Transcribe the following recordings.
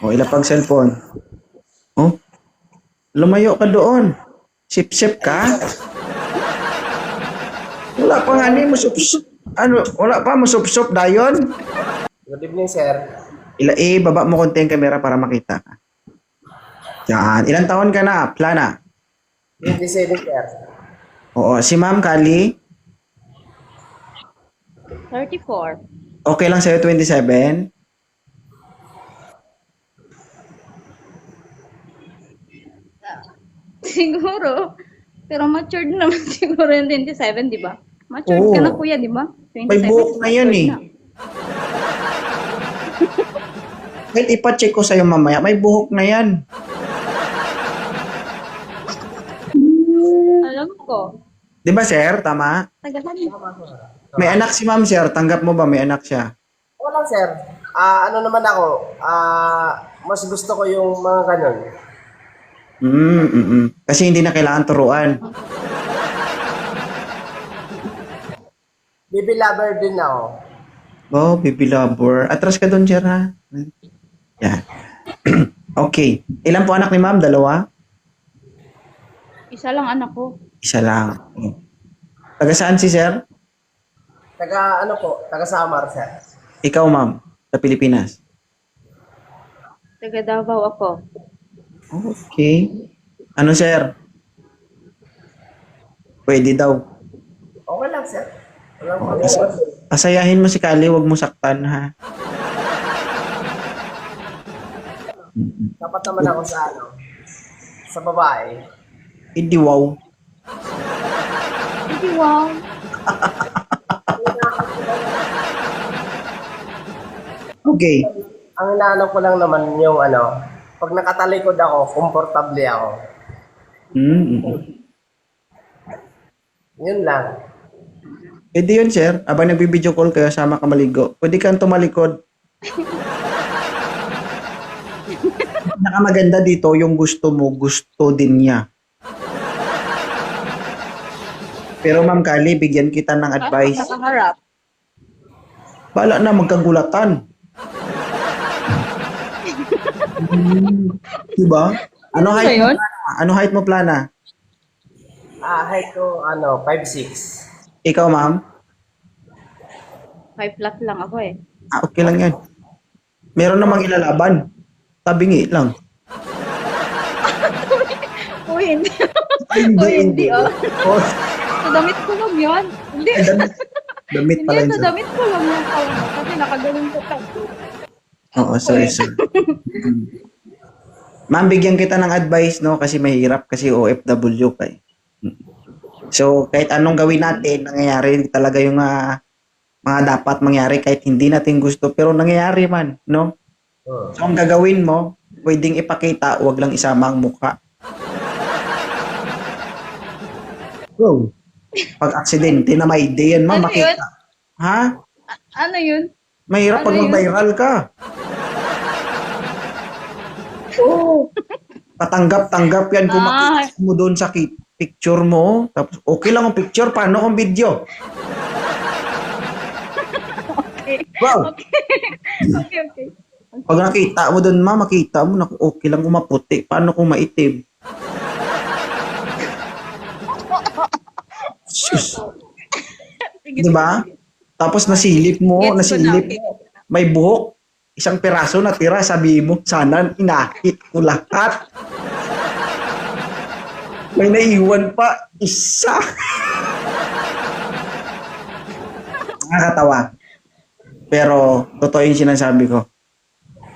O, ilapag cellphone. Oh, lumayo ka doon. Sip-sip ka? Wala pa nga ni mo sup-sup. Ano, wala pa mo sup-sup dayon? Good evening, sir. Baba mo konti ang camera para makita ka. Yan. Ilang taon ka na? Plana? 27, sir. Oo. Si Ma'am Kali, 34. okay lang sa'yo 27? Siguro. Pero matured naman siguro yung 27, di ba? Matured Oo. ka na kuya, di ba? 27. May buhok na yun eh. matured Kahit ipacheck ko sa'yo mamaya, may buhok na yan. na. Alam ko. Di ba, sir? Tama? Tagalan. May anak si Ma'am, sir. Tanggap mo ba may anak siya? Wala, sir. Ano naman ako, mas gusto ko yung mga ganun. Kasi hindi na kailangan turuan. Baby lover din ako. Oh, baby lover. Atras ka doon, sir, ha? Yan. Okay. Ilan po anak ni Ma'am? Dalawa? Isa lang anak ko. Isa lang. Taga saan si sir? Taga Samar, sir. Ikaw, Ma'am, sa Pilipinas. Taga Davao ako. Okay. Ano, sir? Pwede daw. Okay lang, sir. Walang problema. Asayahin mo si Kali, wag mo saktan, ha? Dapat naman ako sa babae. Hindi wow. Hindi, wow. Okay. Ang inaano ko lang naman yung pag nakatalikod ako, komportable ako. Yun lang. Pwede yun, sir. Abang nagbibideo call kayo, sama ka maligo. Pwede kang tumalikod. Nakamaganda dito, yung gusto mo, gusto din niya. Pero Ma'am Kali, bigyan kita ng advice. Nakaharap. Bala na magkagulatan. Diba? Ano Ano height mo yun? plana? Ano height mo plana? Height ko, 5'6". Ikaw, Ma'am? 5 flat lang ako eh. Okay lang yan. Meron namang ilalaban. Tabingi lang. Uy, hindi. Ay, Uy, hindi, oh. Oh, Sa damit ko lang yun. Hindi. ay, damit Hindi, pala yun. sa sir. damit ko lang yan. Kasi nakagaling ko ka. Oo, sorry, sir. Ma'am, bigyan kita ng advice, no? Kasi mahirap kasi OFW ka eh. So, kahit anong gawin natin, nangyayari talaga yung mga dapat mangyari kahit hindi natin gusto, pero nangyayari man, no? So, ang gagawin mo, pwedeng ipakita, wag lang isama ang mukha. Bro, pag aksidente na may day yan, ma'am, Ano yun? makita. Ha? Ano yun? Mahirap Ano pag yun? mag-viral ka. Oo. Patanggap-tanggap yan kung Ah. makita mo doon sa picture mo. Tapos, okay lang ang picture, paano kung video? Okay. Wow! Okay. Pag nakita mo doon, ma, makita mo, naku, okay lang kung maputi. Paano kung maitim? Sus. Sige, Diba? sige. Tapos nasilip mo, Gets ko na, nasilip okay. mo. May buhok. Isang piraso na tira, sabi mo, sana inahit ko lahat. May naiwan pa, isa. Nakakatawa. Pero, totoo yung sinasabi ko.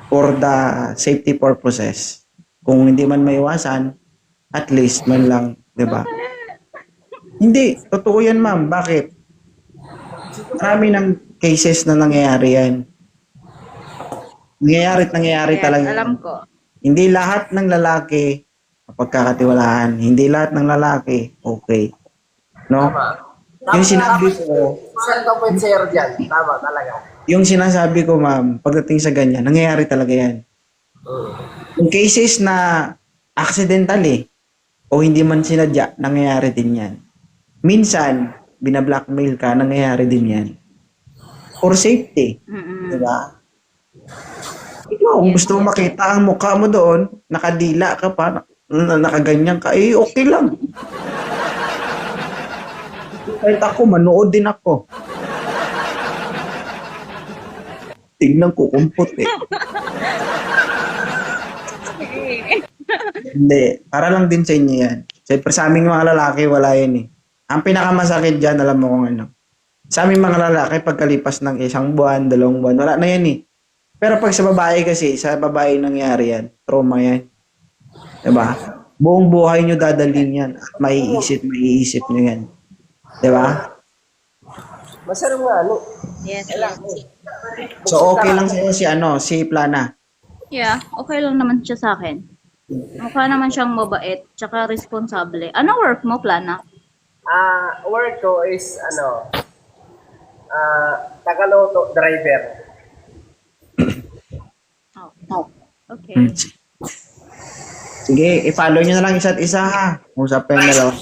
For the safety purposes. Kung hindi man maiwasan, at least man lang, di ba? Hindi, totoo yan, ma'am. Bakit? Marami ng cases na nangyayari yan. Nangyayari Yes, talaga. alam ko. Hindi lahat ng lalaki mapagkakatiwalaan. Hindi lahat ng lalaki okay. No? Tama. Yung sinabi ko, Sir, ka point sir dyan. Tama talaga. yung sinasabi ko, ma'am, pagdating sa ganyan, nangyayari talaga yan. Yung cases na accidental o hindi man sinadya, nangyayari din yan. Minsan, binablackmail ka, nangyayari din yan. For safety. Mm-mm. Diba? Kung gusto mo makita ang mukha mo doon, nakadila ka pa, nakaganyan ka, eh okay lang. Kahit ako, manood din ako. Tignan ko, kumpot eh. Hindi, para lang din sa inyo yan. Siyempre sa aming mga lalaki, wala yan eh. Ang pinakamasakit dyan, alam mo kung ano. Sa aming mga lalaki, pagkalipas ng 1 buwan, 2 buwan, wala na yan eh. Pero pag sa babae kasi, sa babae nangyari yan, trauma yan. Diba? Buong buhay nyo dadalhin yan. At maiisip nyo yan. Diba? Masarap nga, ano? Yes, yes. So okay lang sa'yo si Plana. Yeah, okay lang naman siya sa akin. Mukha naman siyang mabait, tsaka responsable. Ano work mo, Plana? Work ko is, Tagaloto driver. Oh. Okay. Sige, i-follow nyo na lang isa't isa ha. Usap kayo na lang.